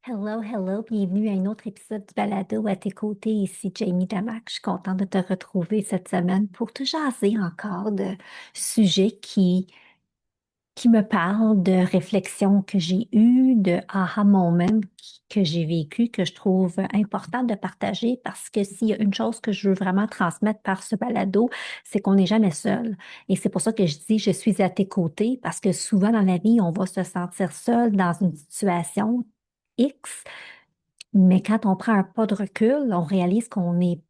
Hello, hello, bienvenue à un autre épisode du Balado à tes côtés. Ici Jamie Damac. Je suis contente de te retrouver cette semaine pour te jaser encore de sujets qui me parlent, de réflexions que j'ai eues, de aha moments que j'ai vécu, que je trouve important de partager parce que s'il y a une chose que je veux vraiment transmettre par ce balado, c'est qu'on n'est jamais seul. Et c'est pour ça que je dis je suis à tes côtés parce que souvent dans la vie, on va se sentir seul dans une situation X, mais quand on prend un pas de recul, on réalise qu'on n'est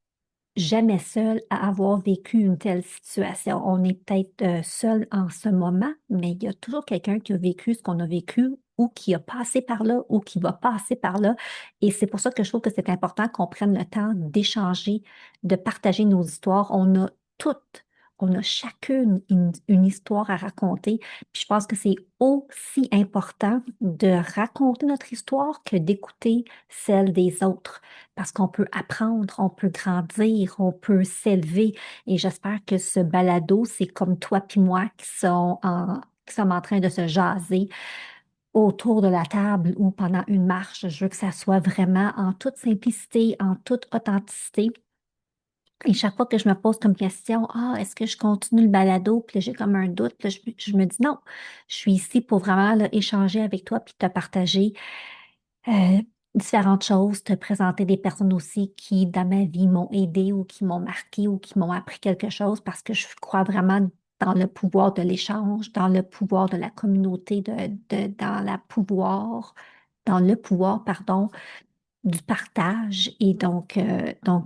jamais seul à avoir vécu une telle situation. On est peut-être seul en ce moment, mais il y a toujours quelqu'un qui a vécu ce qu'on a vécu ou qui a passé par là ou qui va passer par là. Et c'est pour ça que je trouve que c'est important qu'on prenne le temps d'échanger, de partager nos histoires. Toutes, on a chacune une histoire à raconter. Puis je pense que c'est aussi important de raconter notre histoire que d'écouter celle des autres parce qu'on peut apprendre, on peut grandir, on peut s'élever. Et j'espère que ce balado, c'est comme toi puis moi qui sommes en train de se jaser autour de la table ou pendant une marche. Je veux que ça soit vraiment en toute simplicité, en toute authenticité. Et chaque fois que je me pose comme question, est-ce que je continue le balado? Puis là, j'ai comme un doute. Puis là, je me dis non, je suis ici pour vraiment là, échanger avec toi puis te partager euh, différentes choses, te présenter des personnes aussi qui, dans ma vie, m'ont aidé ou qui m'ont marqué ou qui m'ont appris quelque chose parce que je crois vraiment dans le pouvoir de l'échange, dans le pouvoir de la communauté, dans le pouvoir, pardon, du partage. Et donc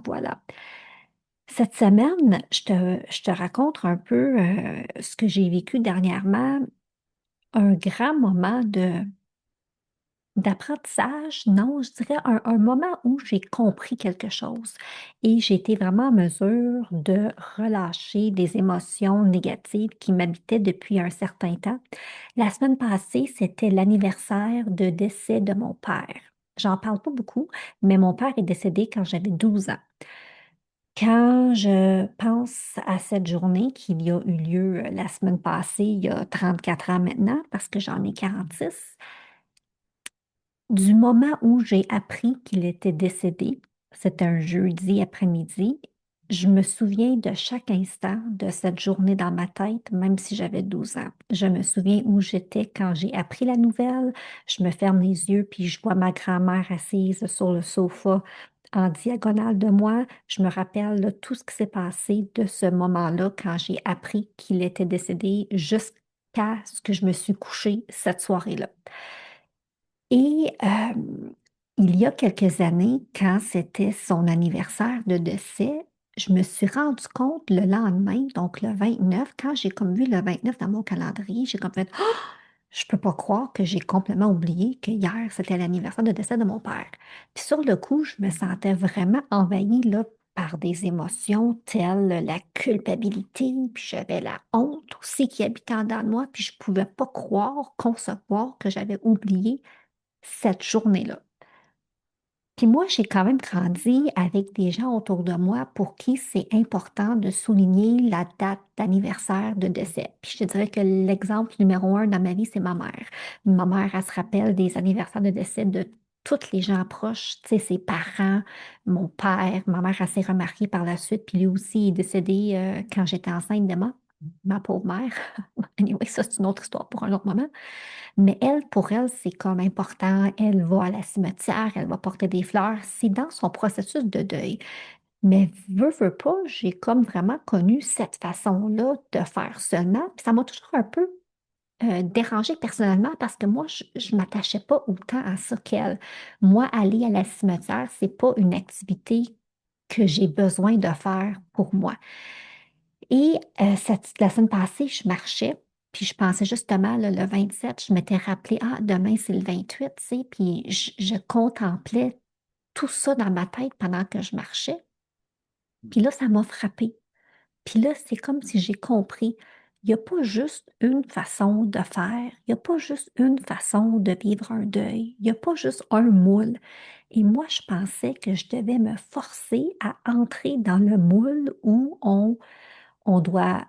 voilà. Cette semaine, je te raconte un peu ce que j'ai vécu dernièrement, un grand moment d'apprentissage, non, je dirais un moment où j'ai compris quelque chose et j'ai été vraiment en mesure de relâcher des émotions négatives qui m'habitaient depuis un certain temps. La semaine passée, c'était l'anniversaire de décès de mon père. J'en parle pas beaucoup, mais mon père est décédé quand j'avais 12 ans. Quand je pense à cette journée qui y a eu lieu la semaine passée, il y a 34 ans maintenant, parce que j'en ai 46. Du moment où j'ai appris qu'il était décédé, c'était un jeudi après-midi, je me souviens de chaque instant de cette journée dans ma tête, même si j'avais 12 ans. Je me souviens où j'étais quand j'ai appris la nouvelle. Je me ferme les yeux puis je vois ma grand-mère assise sur le sofa en diagonale de moi. Je me rappelle là, tout ce qui s'est passé de ce moment-là quand j'ai appris qu'il était décédé jusqu'à ce que je me suis couchée cette soirée-là. Et il y a quelques années, quand c'était son anniversaire de décès, je me suis rendu compte le lendemain, donc le 29, quand j'ai comme vu le 29 dans mon calendrier, j'ai comme fait, oh, je peux pas croire que j'ai complètement oublié que hier, c'était l'anniversaire de décès de mon père. Puis sur le coup, je me sentais vraiment envahie là, par des émotions telles la culpabilité, puis j'avais la honte aussi qui habitait en dedans de moi, puis je pouvais pas croire, concevoir que j'avais oublié cette journée-là. Puis moi, j'ai quand même grandi avec des gens autour de moi pour qui c'est important de souligner la date d'anniversaire de décès. Puis je te dirais que l'exemple numéro un dans ma vie, c'est ma mère. Ma mère, elle se rappelle des anniversaires de décès de tous les gens proches, tu sais, ses parents, mon père. Ma mère, elle s'est remariée par la suite, puis lui aussi est décédé quand j'étais enceinte de moi, ma pauvre mère. Anyway, ça, c'est une autre histoire pour un autre moment. Mais elle, pour elle, c'est comme important. Elle va à la cimetière, elle va porter des fleurs. C'est dans son processus de deuil. Mais veux pas, j'ai comme vraiment connu cette façon-là de faire seulement. Puis ça m'a toujours un peu dérangée personnellement parce que moi, je m'attachais pas autant à ça qu'elle. Moi, aller à la cimetière, c'est pas une activité que j'ai besoin de faire pour moi. Et la semaine passée, je marchais, puis je pensais justement, là, le 27, je m'étais rappelé, demain c'est le 28, tu sais, puis je contemplais tout ça dans ma tête pendant que je marchais. Puis là, ça m'a frappé. Puis là, c'est comme si j'ai compris, il n'y a pas juste une façon de faire, il n'y a pas juste une façon de vivre un deuil, il n'y a pas juste un moule. Et moi, je pensais que je devais me forcer à entrer dans le moule où on doit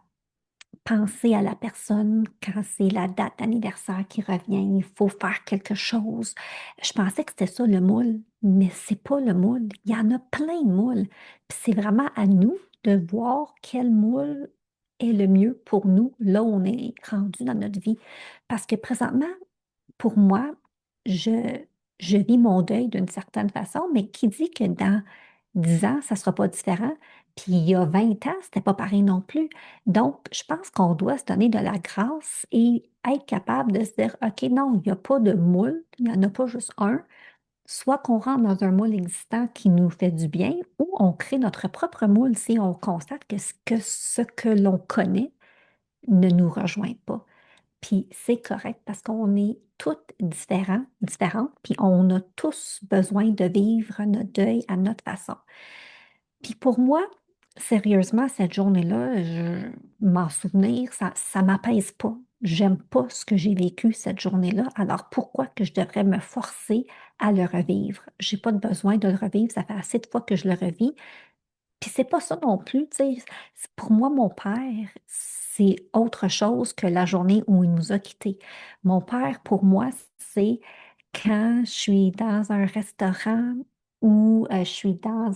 penser à la personne quand c'est la date d'anniversaire qui revient, il faut faire quelque chose. Je pensais que c'était ça le moule, mais c'est pas le moule. Il y en a plein de moules. Puis c'est vraiment à nous de voir quel moule est le mieux pour nous, là où on est rendu dans notre vie. Parce que présentement, pour moi, je, je vis mon deuil d'une certaine façon, mais qui dit que dans 10 ans, ça ne sera pas différent? Puis il y a 20 ans, c'était pas pareil non plus. Donc, je pense qu'on doit se donner de la grâce et être capable de se dire, OK, non, il n'y a pas de moule, il n'y en a pas juste un. Soit qu'on rentre dans un moule existant qui nous fait du bien, ou on crée notre propre moule si on constate que ce que l'on connaît ne nous rejoint pas. Puis c'est correct parce qu'on est toutes différentes, puis on a tous besoin de vivre notre deuil à notre façon. Puis pour moi, sérieusement, cette journée-là, m'en souvenir, ça m'apaise pas. J'aime pas ce que j'ai vécu cette journée-là. Alors pourquoi que je devrais me forcer à le revivre? J'ai pas de besoin de le revivre. Ça fait assez de fois que je le revis. Puis c'est pas ça non plus, tu sais. Pour moi, mon père, c'est autre chose que la journée où il nous a quittés. Mon père, pour moi, c'est quand je suis dans un restaurant ou je suis dans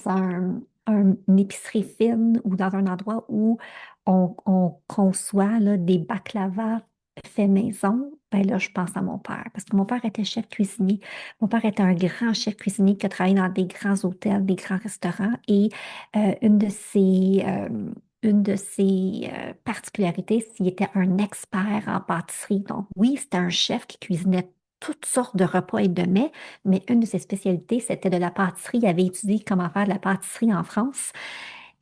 une épicerie fine ou dans un endroit où on conçoit là, des baklava fait maison, ben là, je pense à mon père. Parce que mon père était chef cuisinier. Mon père était un grand chef cuisinier qui a travaillé dans des grands hôtels, des grands restaurants. Et une de ses particularités, c'est qu'il était un expert en pâtisserie. Donc oui, c'était un chef qui cuisinait toutes sortes de repas et de mets, mais une de ses spécialités, c'était de la pâtisserie. Il avait étudié comment faire de la pâtisserie en France.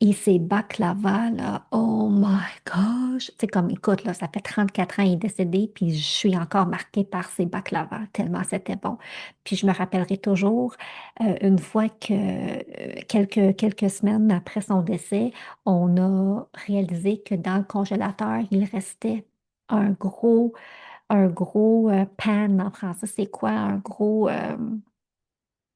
Et ces baklava, là, oh my gosh! C'est comme, écoute, là, ça fait 34 ans, il est décédé, puis je suis encore marquée par ces baklava, tellement c'était bon. Puis je me rappellerai toujours, une fois que, quelques semaines après son décès, on a réalisé que dans le congélateur, il restait un gros pan en français, c'est quoi?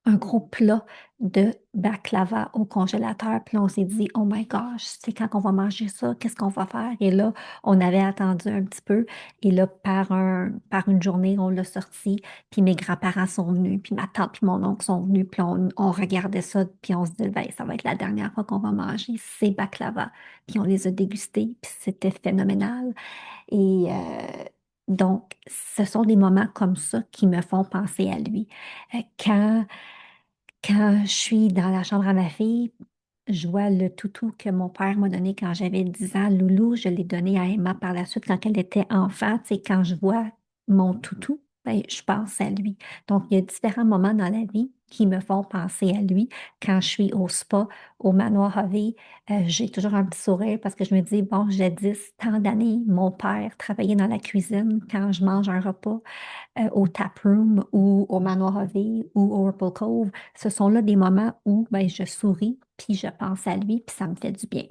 Un gros plat de baklava au congélateur. Puis là, on s'est dit, oh my gosh, c'est quand qu'on va manger ça? Qu'est-ce qu'on va faire? Et là, on avait attendu un petit peu. Et là, par une journée, on l'a sorti. Puis mes grands-parents sont venus. Puis ma tante puis mon oncle sont venus. Puis on regardait ça. Puis on se dit, ben, ça va être la dernière fois qu'on va manger ces baklava. Puis on les a dégustés. Puis c'était phénoménal. Et donc, ce sont des moments comme ça qui me font penser à lui. Quand je suis dans la chambre à ma fille, je vois le toutou que mon père m'a donné quand j'avais 10 ans. Loulou, je l'ai donné à Emma par la suite quand elle était enfant. Tu sais, quand je vois mon toutou, ben, je pense à lui. Donc, il y a différents moments dans la vie qui me font penser à lui. Quand je suis au spa, au manoir Harvey, j'ai toujours un petit sourire parce que je me dis, bon, jadis, tant d'années, mon père travaillait dans la cuisine quand je mange un repas au Taproom ou au Manoir Harvey ou au Whirlpool Cove. Ce sont là des moments où ben, je souris, puis je pense à lui, puis ça me fait du bien.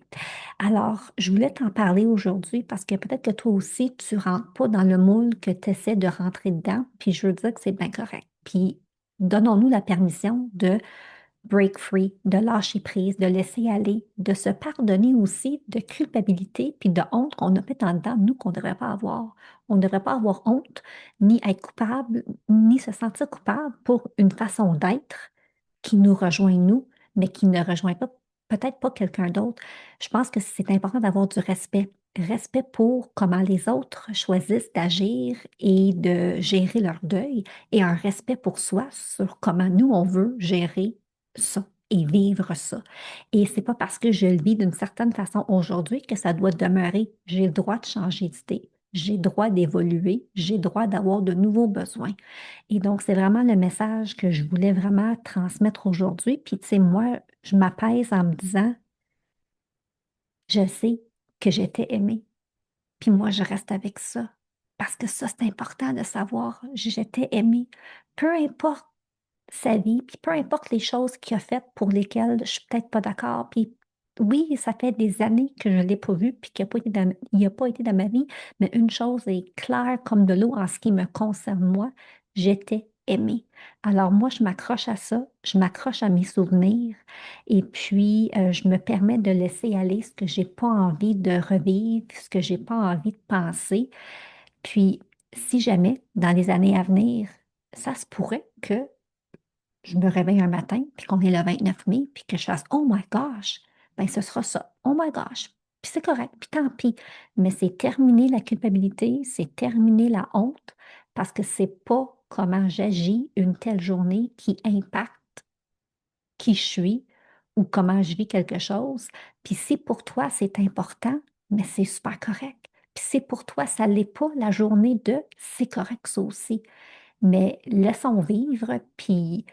Alors, je voulais t'en parler aujourd'hui parce que peut-être que toi aussi, tu rentres pas dans le moule que tu essaies de rentrer dedans, puis je veux dire que c'est bien correct. Puis, donnons-nous la permission de break free, de lâcher prise, de laisser aller, de se pardonner aussi de culpabilité puis de honte qu'on a fait en dedans, nous, qu'on ne devrait pas avoir. On ne devrait pas avoir honte, ni être coupable, ni se sentir coupable pour une façon d'être qui nous rejoint nous, mais qui ne rejoint pas, peut-être pas quelqu'un d'autre. Je pense que c'est important d'avoir du respect. Respect pour comment les autres choisissent d'agir et de gérer leur deuil et un respect pour soi sur comment nous, on veut gérer ça et vivre ça. Et c'est pas parce que je le vis d'une certaine façon aujourd'hui que ça doit demeurer. J'ai le droit de changer d'idée. J'ai le droit d'évoluer. J'ai le droit d'avoir de nouveaux besoins. Et donc, c'est vraiment le message que je voulais vraiment transmettre aujourd'hui. Puis, tu sais, moi, je m'apaise en me disant, je sais que j'étais aimée. Puis moi, je reste avec ça. Parce que ça, c'est important de savoir, j'étais aimée. Peu importe sa vie, puis peu importe les choses qu'il a faites pour lesquelles je suis peut-être pas d'accord. Puis oui, ça fait des années que je ne l'ai pas vu, puis il n'a pas été dans ma vie, mais une chose est claire comme de l'eau en ce qui me concerne moi, j'étais aimer. Alors moi, je m'accroche à ça, je m'accroche à mes souvenirs et puis je me permets de laisser aller ce que j'ai pas envie de revivre, ce que j'ai pas envie de penser. Puis si jamais, dans les années à venir, ça se pourrait que je me réveille un matin, puis qu'on est le 29 mai, puis que je fasse Oh my gosh, ben ce sera ça. Oh my gosh. Puis c'est correct, puis tant pis. Mais c'est terminer la culpabilité, c'est terminer la honte, parce que c'est pas comment j'agis une telle journée qui impacte qui je suis ou comment je vis quelque chose. Puis si pour toi c'est important, mais c'est super correct. Puis si pour toi ça l'est pas, la journée de, c'est correct ça aussi. Mais laissons vivre, puis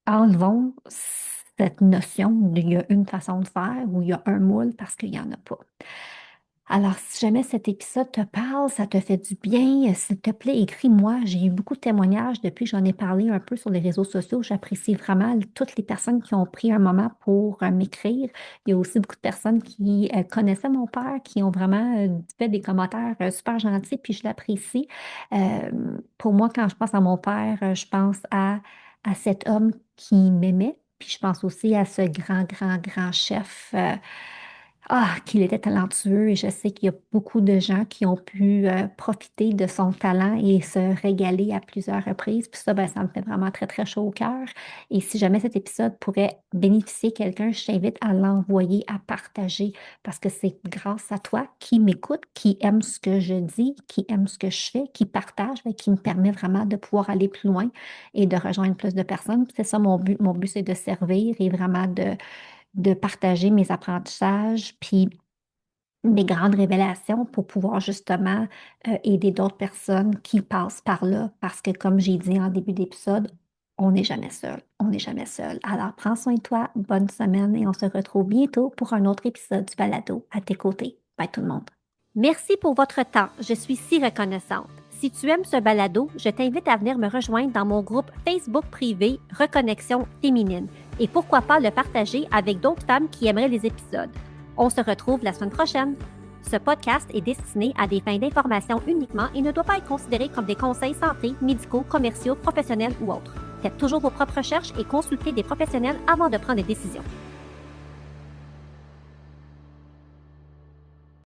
enlevons cette notion qu'il y a une façon de faire ou il y a un moule parce qu'il n'y en a pas. Alors, si jamais cet épisode te parle, ça te fait du bien, s'il te plaît, écris-moi. J'ai eu beaucoup de témoignages depuis que j'en ai parlé un peu sur les réseaux sociaux. J'apprécie vraiment toutes les personnes qui ont pris un moment pour m'écrire. Il y a aussi beaucoup de personnes qui connaissaient mon père, qui ont vraiment fait des commentaires super gentils, puis je l'apprécie. Pour moi, quand je pense à mon père, je pense à cet homme qui m'aimait, puis je pense aussi à ce grand, grand, grand chef. Qu'il était talentueux et je sais qu'il y a beaucoup de gens qui ont pu profiter de son talent et se régaler à plusieurs reprises. Puis ça, ben, ça me fait vraiment très, très chaud au cœur. Et si jamais cet épisode pourrait bénéficier quelqu'un, je t'invite à l'envoyer, à partager parce que c'est grâce à toi qui m'écoute, qui aime ce que je dis, qui aime ce que je fais, qui partage, mais qui me permet vraiment de pouvoir aller plus loin et de rejoindre plus de personnes. C'est ça mon but. Mon but, c'est de servir et vraiment de partager mes apprentissages, puis mes grandes révélations pour pouvoir justement aider d'autres personnes qui passent par là. Parce que comme j'ai dit en début d'épisode, on n'est jamais seul. On n'est jamais seul. Alors, prends soin de toi, bonne semaine et on se retrouve bientôt pour un autre épisode du Balado à tes côtés. Bye tout le monde. Merci pour votre temps. Je suis si reconnaissante. Si tu aimes ce balado, je t'invite à venir me rejoindre dans mon groupe Facebook privé Reconnexion féminine et pourquoi pas le partager avec d'autres femmes qui aimeraient les épisodes. On se retrouve la semaine prochaine. Ce podcast est destiné à des fins d'information uniquement et ne doit pas être considéré comme des conseils santé, médicaux, commerciaux, professionnels ou autres. Faites toujours vos propres recherches et consultez des professionnels avant de prendre des décisions.